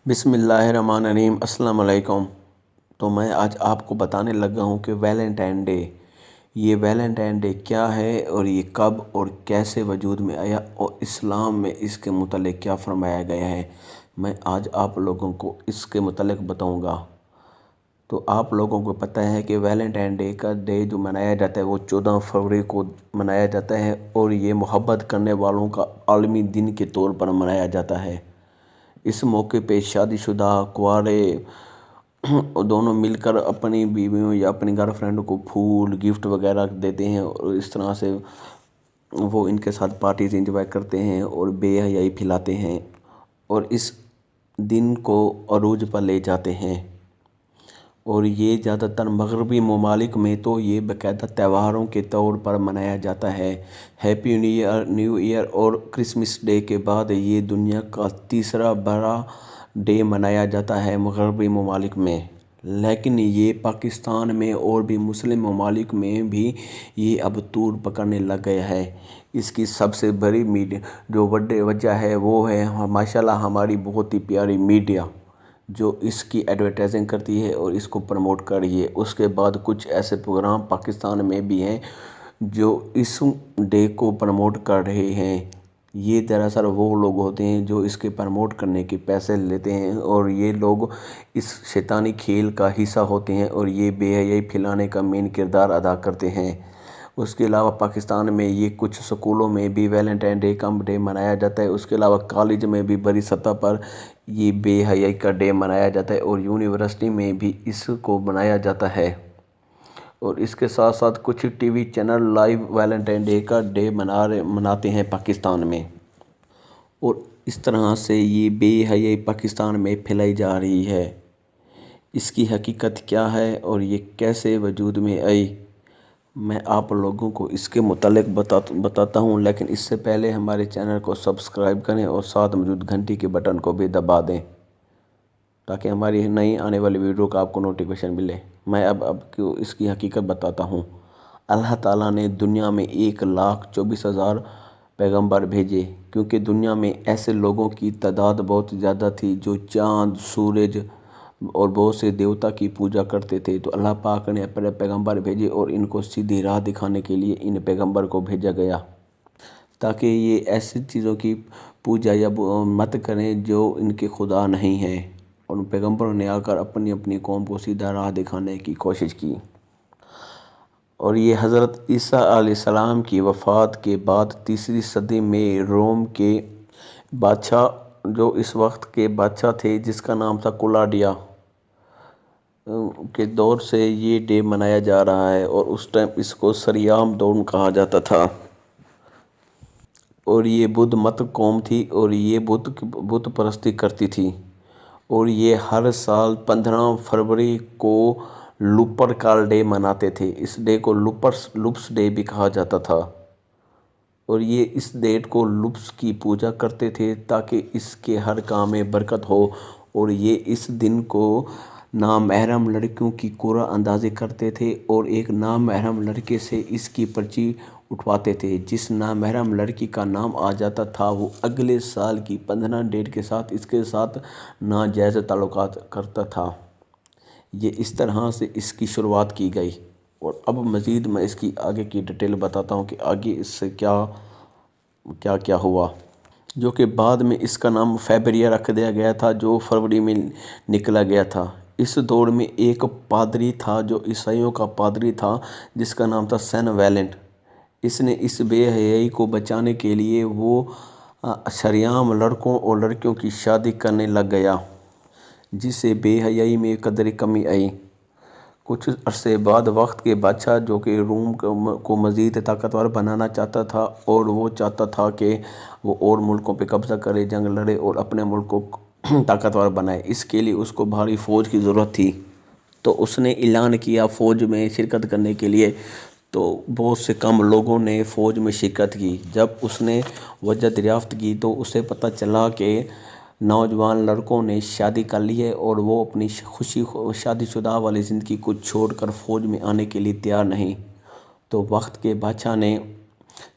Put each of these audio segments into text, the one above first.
بسم اللہ الرحمن الرحیم۔ السلام علیکم۔ تو میں آج آپ کو بتانے لگا ہوں کہ ویلنٹائن ڈے، یہ ویلنٹائن ڈے کیا ہے اور یہ کب اور کیسے وجود میں آیا اور اسلام میں اس کے متعلق کیا فرمایا گیا ہے، میں آج آپ لوگوں کو اس کے متعلق بتاؤں گا۔ تو آپ لوگوں کو پتہ ہے کہ ویلنٹائن ڈے کا ڈے جو منایا جاتا ہے وہ 14 فروری کو منایا جاتا ہے اور یہ محبت کرنے والوں کا عالمی دن کے طور پر منایا جاتا ہے۔ اس موقع پہ شادی شدہ کنوارے دونوں مل کر اپنی بیویوں یا اپنی گرل فرینڈ کو پھول گفٹ وغیرہ دیتے ہیں اور اس طرح سے وہ ان کے ساتھ پارٹیز انجوائے کرتے ہیں اور بے حیائی پھیلاتے ہیں اور اس دن کو عروج پر لے جاتے ہیں۔ اور یہ زیادہ تر مغربی ممالک میں تو یہ باقاعدہ تہواروں کے طور پر منایا جاتا ہے۔ ہیپی نیو ایئر اور کرسمس ڈے کے بعد یہ دنیا کا تیسرا بڑا ڈے منایا جاتا ہے مغربی ممالک میں، لیکن یہ پاکستان میں اور بھی مسلم ممالک میں بھی یہ اب طور پکڑنے لگ گیا ہے۔ اس کی سب سے بڑی جو وجہ ہے وہ ہے ماشاءاللہ ہماری بہت ہی پیاری میڈیا جو اس کی ایڈورٹائزنگ کرتی ہے اور اس کو پروموٹ کر رہی ہے۔ اس کے بعد کچھ ایسے پروگرام پاکستان میں بھی ہیں جو اس ڈے کو پروموٹ کر رہے ہیں۔ یہ دراصل وہ لوگ ہوتے ہیں جو اس کے پروموٹ کرنے کے پیسے لیتے ہیں اور یہ لوگ اس شیطانی کھیل کا حصہ ہوتے ہیں اور یہ بے حیائی پھیلانے کا مین کردار ادا کرتے ہیں۔ اس کے علاوہ پاکستان میں یہ کچھ سکولوں میں بھی ویلنٹائن ڈے کا ڈے منایا جاتا ہے۔ اس کے علاوہ کالج میں بھی بڑی سطح پر یہ بے حیائی کا ڈے منایا جاتا ہے اور یونیورسٹی میں بھی اس کو منایا جاتا ہے۔ اور اس کے ساتھ ساتھ کچھ T V channel live Valentine day کا ڈے مناتے ہیں پاکستان میں، اور اس طرح سے یہ بے حیائی پاکستان میں پھیلائی جا رہی ہے۔ اس کی حقیقت کیا ہے اور یہ کیسے وجود میں آئی، میں آپ لوگوں کو اس کے متعلق بتاتا ہوں، لیکن اس سے پہلے ہمارے چینل کو سبسکرائب کریں اور ساتھ موجود گھنٹی کے بٹن کو بھی دبا دیں تاکہ ہماری نئی آنے والی ویڈیو کا آپ کو نوٹیفیکیشن ملے۔ میں اب کو اس کی حقیقت بتاتا ہوں۔ اللہ تعالیٰ نے دنیا میں 1,24,000 پیغمبر بھیجے کیونکہ دنیا میں ایسے لوگوں کی تعداد بہت زیادہ تھی جو چاند، سورج اور بہت سے دیوتا کی پوجا کرتے تھے، تو اللہ پاک نے اپنے پیغمبر بھیجے اور ان کو سیدھی راہ دکھانے کے لیے ان پیغمبر کو بھیجا گیا تاکہ یہ ایسی چیزوں کی پوجا یا مت کریں جو ان کے خدا نہیں ہیں، اور ان پیغمبروں نے آ کر اپنی اپنی قوم کو سیدھا راہ دکھانے کی کوشش کی۔ اور یہ حضرت عیسیٰ علیہ السلام کی وفات کے بعد تیسری صدی میں روم کے بادشاہ جو اس وقت کے بادشاہ تھے جس کا نام تھا کلاڈیا کے دور سے یہ ڈے منایا جا رہا ہے، اور اس ٹائم اس کو سریام دون کہا جاتا تھا۔ اور یہ بدھ مت قوم تھی اور یہ بت پرستی کرتی تھی، اور یہ ہر سال 15 فروری کو لوپر کال ڈے مناتے تھے۔ اس ڈے کو لوپس ڈے بھی کہا جاتا تھا، اور یہ اس ڈیٹ کو لوپس کی پوجا کرتے تھے تاکہ اس کے ہر کام میں برکت ہو، اور یہ اس دن کو نامحرم لڑکیوں کی قرعہ اندازی کرتے تھے اور ایک نامحرم لڑکے سے اس کی پرچی اٹھواتے تھے۔ جس نامحرم لڑکی کا نام آ جاتا تھا وہ اگلے سال کی 15 ڈیٹ کے ساتھ اس کے ساتھ ناجائز تعلقات کرتا تھا۔ یہ اس طرح سے اس کی شروعات کی گئی، اور اب مزید میں اس کی آگے کی ڈیٹیل بتاتا ہوں کہ آگے اس سے کیا ہوا، جو کہ بعد میں اس کا نام فیبریا رکھ دیا گیا تھا جو فروری میں نکلا گیا تھا۔ اس دور میں ایک پادری تھا جو عیسائیوں کا پادری تھا جس کا نام تھا سین ویلنٹ۔ اس نے اس بے حیائی کو بچانے کے لیے وہ سریعام لڑکوں اور لڑکیوں کی شادی کرنے لگ گیا، جس سے بے حیائی میں قدرے کمی آئی۔ کچھ عرصے بعد وقت کے بادشاہ جو کہ روم کو مزید طاقتور بنانا چاہتا تھا، اور وہ چاہتا تھا کہ وہ اور ملکوں پہ قبضہ کرے، جنگ لڑے اور اپنے ملک کو طاقتور بنائے، اس کے لیے اس کو بھاری فوج کی ضرورت تھی۔ تو اس نے اعلان کیا فوج میں شرکت کرنے کے لیے، تو بہت سے کم لوگوں نے فوج میں شرکت کی۔ جب اس نے وجہ دریافت کی تو اسے پتہ چلا کہ نوجوان لڑکوں نے شادی کر لی ہے اور وہ اپنی شادی شدہ والی زندگی کو چھوڑ کر فوج میں آنے کے لیے تیار نہیں۔ تو وقت کے بادشاہ نے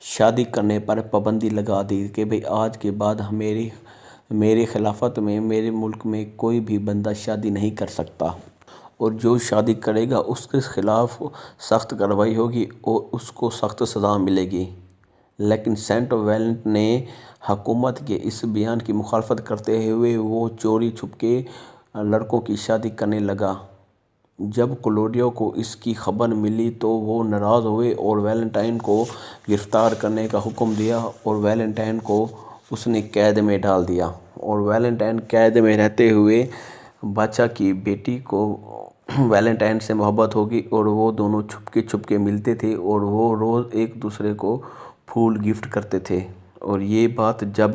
شادی کرنے پر پابندی لگا دی کہ بھئی آج کے بعد میری میری خلافت میں میرے ملک میں کوئی بھی بندہ شادی نہیں کر سکتا، اور جو شادی کرے گا اس کے خلاف سخت کارروائی ہوگی اور اس کو سخت سزا ملے گی۔ لیکن سینٹ ویلنٹ نے حکومت کے اس بیان کی مخالفت کرتے ہوئے وہ چوری چھپکے لڑکوں کی شادی کرنے لگا۔ جب کلوڈیو کو اس کی خبر ملی تو وہ ناراض ہوئے اور ویلنٹائن کو گرفتار کرنے کا حکم دیا، اور ویلنٹائن کو اس نے قید میں ڈال دیا۔ اور ویلنٹائن قید میں رہتے ہوئے بادشاہ کی بیٹی کو ویلنٹائن سے محبت ہوگی، اور وہ دونوں چھپکے چھپکے ملتے تھے اور وہ روز ایک دوسرے کو پھول گفٹ کرتے تھے۔ اور یہ بات جب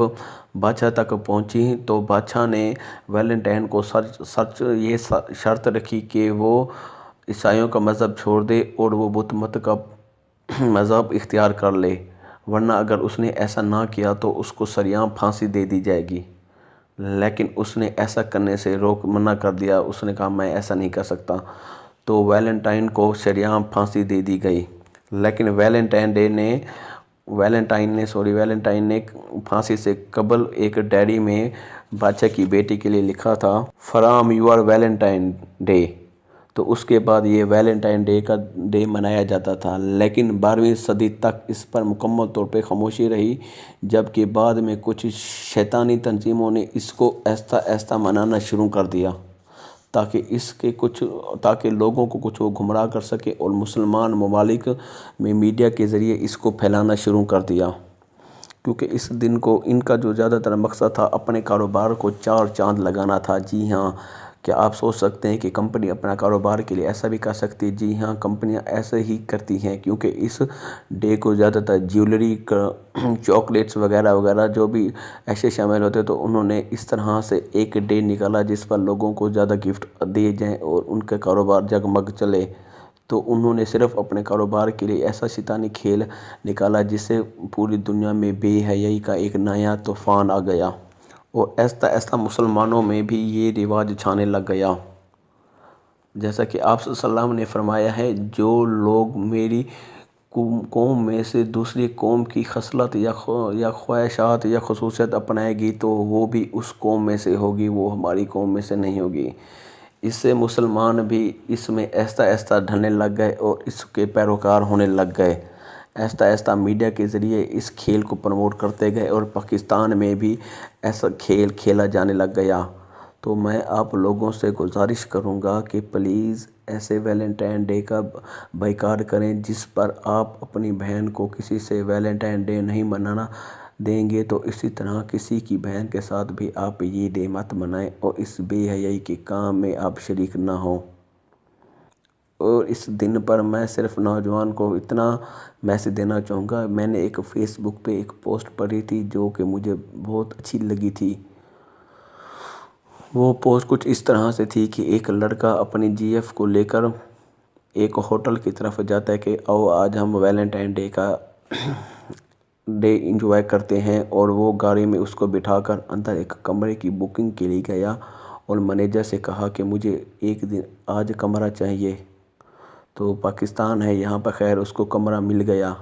بادشاہ تک پہنچی تو بادشاہ نے ویلنٹائن کو یہ شرط رکھی کہ وہ عیسائیوں کا مذہب چھوڑ دے اور وہ بت مت کا مذہب اختیار کر لے، ورنہ اگر اس نے ایسا نہ کیا تو اس کو سریعان پھانسی دے دی جائے گی۔ لیکن اس نے ایسا کرنے سے منع کر دیا۔ اس نے کہا میں ایسا نہیں کر سکتا، تو ویلنٹائن کو سریعان پھانسی دے دی گئی۔ لیکن ویلنٹائن نے پھانسی سے قبل ایک ڈائری میں بادشاہ کی بیٹی کے لیے لکھا تھا فرام یور ویلنٹائن ڈے، تو اس کے بعد یہ ویلنٹائن ڈے منایا جاتا تھا۔ لیکن 12ویں صدی تک اس پر مکمل طور پہ خاموشی رہی، جبکہ بعد میں کچھ شیطانی تنظیموں نے اس کو آہستہ آہستہ منانا شروع کر دیا تاکہ لوگوں کو وہ گمراہ کر سکے، اور مسلمان ممالک میں میڈیا کے ذریعے اس کو پھیلانا شروع کر دیا، کیونکہ اس دن کو ان کا جو زیادہ تر مقصد تھا اپنے کاروبار کو چار چاند لگانا تھا۔ جی ہاں، کیا آپ سوچ سکتے ہیں کہ کمپنی اپنا کاروبار کے لیے ایسا بھی کر سکتی ہے؟ جی ہاں، کمپنیاں ایسے ہی کرتی ہیں، کیونکہ اس ڈے کو زیادہ تر جیولری، چاکلیٹس وغیرہ وغیرہ جو بھی ایسے شامل ہوتے، تو انہوں نے اس طرح سے ایک ڈے نکالا جس پر لوگوں کو زیادہ گفٹ دیے جائیں اور ان کا کاروبار جگمگ چلے۔ تو انہوں نے صرف اپنے کاروبار کے لیے ایسا شیطانی کھیل نکالا جس سے پوری دنیا میں بے حیائی کا ایک نیا طوفان آ گیا، اور آہستہ آہستہ مسلمانوں میں بھی یہ رواج چھانے لگ گیا۔ جیسا کہ آپ صلی اللہ علیہ وسلم نے فرمایا ہے، جو لوگ میری قوم میں سے دوسری قوم کی خصلت یا خواہشات یا خصوصیت اپنائے گی تو وہ بھی اس قوم میں سے ہوگی، وہ ہماری قوم میں سے نہیں ہوگی۔ اس سے مسلمان بھی اس میں آہستہ آہستہ ڈھلنے لگ گئے اور اس کے پیروکار ہونے لگ گئے۔ آہستہ آہستہ میڈیا کے ذریعے اس کھیل کو پروموٹ کرتے گئے اور پاکستان میں بھی ایسا کھیل کھیلا جانے لگ گیا۔ تو میں آپ لوگوں سے گزارش کروں گا کہ پلیز ایسے ویلنٹائن ڈے کا بائیکاٹ کریں جس پر آپ اپنی بہن کو کسی سے ویلنٹائن ڈے نہیں منانا دیں گے، تو اسی طرح کسی کی بہن کے ساتھ بھی آپ یہ ڈے مت منائیں اور اس بے حیائی کے کام میں آپ شریک نہ ہوں۔ اور اس دن پر میں صرف نوجوان کو اتنا میسج دینا چاہوں گا، میں نے ایک فیس بک پہ ایک پوسٹ پڑھی تھی جو کہ مجھے بہت اچھی لگی تھی۔ وہ پوسٹ کچھ اس طرح سے تھی کہ ایک لڑکا اپنی جی ایف کو لے کر ایک ہوٹل کی طرف جاتا ہے کہ آؤ آج ہم ویلنٹائن ڈے کا ڈے انجوائے کرتے ہیں، اور وہ گاڑی میں اس کو بٹھا کر اندر ایک کمرے کی بکنگ کے لیے گیا اور مینیجر سے کہا کہ مجھے آج کمرہ چاہیے۔ تو پاکستان ہے یہاں پر، خیر اس کو کمرہ مل گیا،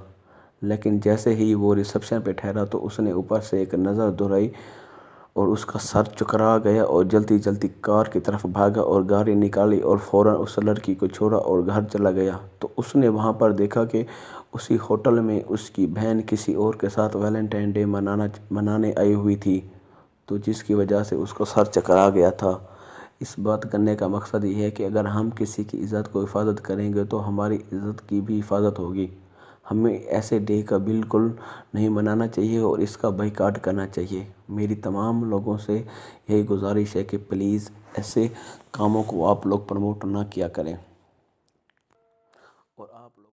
لیکن جیسے ہی وہ ریسپشن پہ ٹھہرا تو اس نے اوپر سے ایک نظر دوڑائی اور اس کا سر چکرا گیا اور جلدی جلدی کار کی طرف بھاگا اور گاڑی نکالی اور فوراً اس لڑکی کو چھوڑا اور گھر چلا گیا۔ تو اس نے وہاں پر دیکھا کہ اسی ہوٹل میں اس کی بہن کسی اور کے ساتھ ویلنٹائن ڈے منانے آئی ہوئی تھی، تو جس کی وجہ سے اس کو سر چکرا گیا تھا۔ اس بات کرنے کا مقصد یہ ہے کہ اگر ہم کسی کی عزت کو حفاظت کریں گے تو ہماری عزت کی بھی حفاظت ہوگی۔ ہمیں ایسے ڈے کا بالکل نہیں منانا چاہیے اور اس کا بائیکاٹ کرنا چاہیے۔ میری تمام لوگوں سے یہی گزارش ہے کہ پلیز ایسے کاموں کو آپ لوگ پروموٹ نہ کیا کریں۔